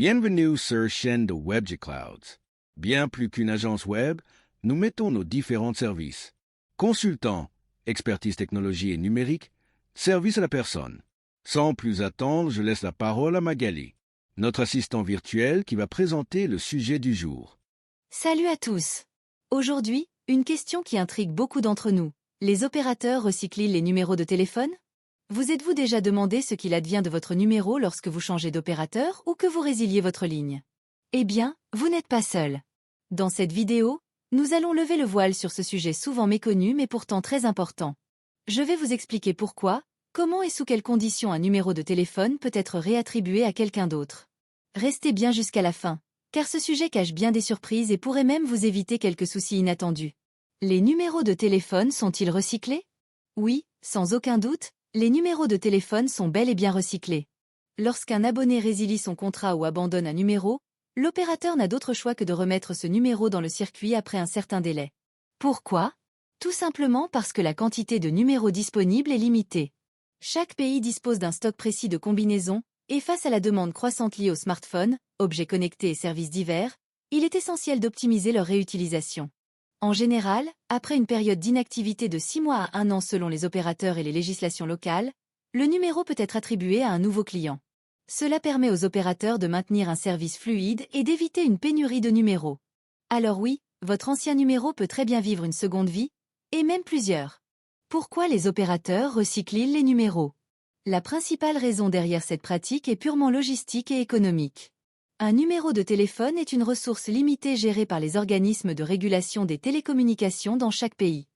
Bienvenue sur chaîne de WebG Clouds. Bien plus qu'une agence web, nous mettons nos différents services. Consultant, expertise technologie et numérique, service à la personne. Sans plus attendre, je laisse la parole à Magali, notre assistant virtuel qui va présenter le sujet du jour. Salut à tous. Aujourd'hui, une question qui intrigue beaucoup d'entre nous. Les opérateurs recyclent-ils les numéros de téléphone? Vous êtes-vous déjà demandé ce qu'il advient de votre numéro lorsque vous changez d'opérateur ou que vous résiliez votre ligne? Eh bien, vous n'êtes pas seul. Dans cette vidéo, nous allons lever le voile sur ce sujet souvent méconnu mais pourtant très important. Je vais vous expliquer pourquoi, comment et sous quelles conditions un numéro de téléphone peut être réattribué à quelqu'un d'autre. Restez bien jusqu'à la fin, car ce sujet cache bien des surprises et pourrait même vous éviter quelques soucis inattendus. Les numéros de téléphone sont-ils recyclés? Oui, sans aucun doute, les numéros de téléphone sont bel et bien recyclés. Lorsqu'un abonné résilie son contrat ou abandonne un numéro, l'opérateur n'a d'autre choix que de remettre ce numéro dans le circuit après un certain délai. Pourquoi? Tout simplement parce que la quantité de numéros disponibles est limitée. Chaque pays dispose d'un stock précis de combinaisons, et face à la demande croissante liée aux smartphones, objets connectés et services divers, il est essentiel d'optimiser leur réutilisation. En général, après une période d'inactivité de 6 mois à 1 an selon les opérateurs et les législations locales, le numéro peut être attribué à un nouveau client. Cela permet aux opérateurs de maintenir un service fluide et d'éviter une pénurie de numéros. Alors oui, votre ancien numéro peut très bien vivre une seconde vie, et même plusieurs. Pourquoi les opérateurs recyclent-ils les numéros? La principale raison derrière cette pratique est purement logistique et économique. Un numéro de téléphone est une ressource limitée gérée par les organismes de régulation des télécommunications dans chaque pays.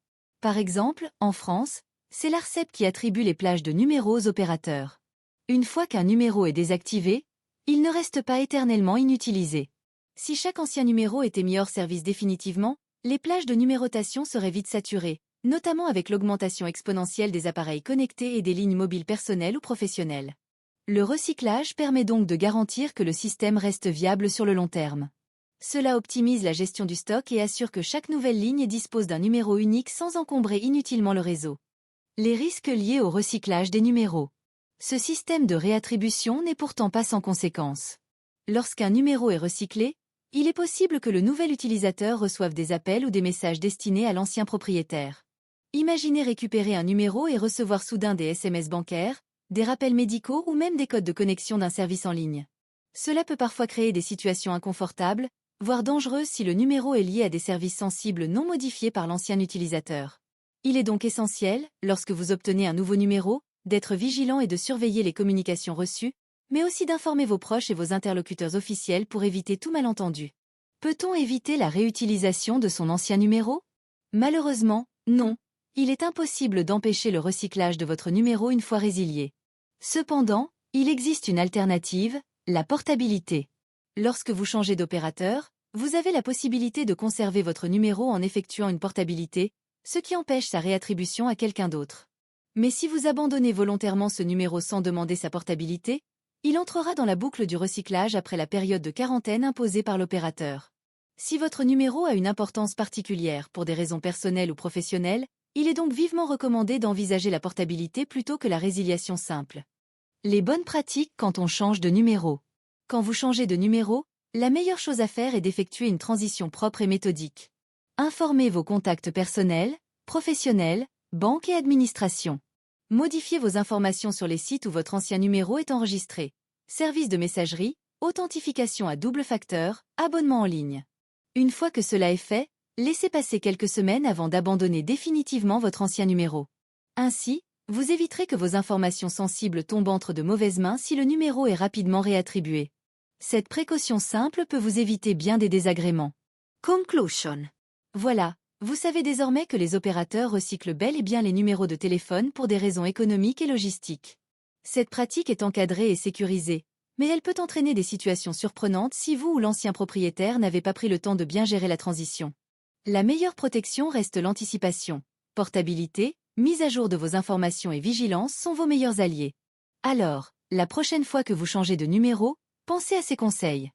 Par exemple, en France, c'est l'ARCEP qui attribue les plages de numéros aux opérateurs. Une fois qu'un numéro est désactivé, il ne reste pas éternellement inutilisé. Si chaque ancien numéro était mis hors service définitivement, les plages de numérotation seraient vite saturées, notamment avec l'augmentation exponentielle des appareils connectés et des lignes mobiles personnelles ou professionnelles. Le recyclage permet donc de garantir que le système reste viable sur le long terme. Cela optimise la gestion du stock et assure que chaque nouvelle ligne dispose d'un numéro unique sans encombrer inutilement le réseau. Les risques liés au recyclage des numéros. Ce système de réattribution n'est pourtant pas sans conséquences. Lorsqu'un numéro est recyclé, il est possible que le nouvel utilisateur reçoive des appels ou des messages destinés à l'ancien propriétaire. Imaginez récupérer un numéro et recevoir soudain des SMS bancaires, des rappels médicaux ou même des codes de connexion d'un service en ligne. Cela peut parfois créer des situations inconfortables, voire dangereuses si le numéro est lié à des services sensibles non modifiés par l'ancien utilisateur. Il est donc essentiel, lorsque vous obtenez un nouveau numéro, d'être vigilant et de surveiller les communications reçues, mais aussi d'informer vos proches et vos interlocuteurs officiels pour éviter tout malentendu. Peut-on éviter la réutilisation de son ancien numéro? Malheureusement, non. Il est impossible d'empêcher le recyclage de votre numéro une fois résilié. Cependant, il existe une alternative, la portabilité. Lorsque vous changez d'opérateur, vous avez la possibilité de conserver votre numéro en effectuant une portabilité, ce qui empêche sa réattribution à quelqu'un d'autre. Mais si vous abandonnez volontairement ce numéro sans demander sa portabilité, il entrera dans la boucle du recyclage après la période de quarantaine imposée par l'opérateur. Si votre numéro a une importance particulière pour des raisons personnelles ou professionnelles, il est donc vivement recommandé d'envisager la portabilité plutôt que la résiliation simple. Les bonnes pratiques quand on change de numéro. Quand vous changez de numéro, la meilleure chose à faire est d'effectuer une transition propre et méthodique. Informez vos contacts personnels, professionnels, banque et administration. Modifiez vos informations sur les sites où votre ancien numéro est enregistré. Service de messagerie, authentification à double facteur, abonnement en ligne. Une fois que cela est fait, laissez passer quelques semaines avant d'abandonner définitivement votre ancien numéro. Ainsi, vous éviterez que vos informations sensibles tombent entre de mauvaises mains si le numéro est rapidement réattribué. Cette précaution simple peut vous éviter bien des désagréments. Conclusion. Voilà, vous savez désormais que les opérateurs recyclent bel et bien les numéros de téléphone pour des raisons économiques et logistiques. Cette pratique est encadrée et sécurisée, mais elle peut entraîner des situations surprenantes si vous ou l'ancien propriétaire n'avez pas pris le temps de bien gérer la transition. La meilleure protection reste l'anticipation. Portabilité, mise à jour de vos informations et vigilance sont vos meilleurs alliés. Alors, la prochaine fois que vous changez de numéro, pensez à ces conseils.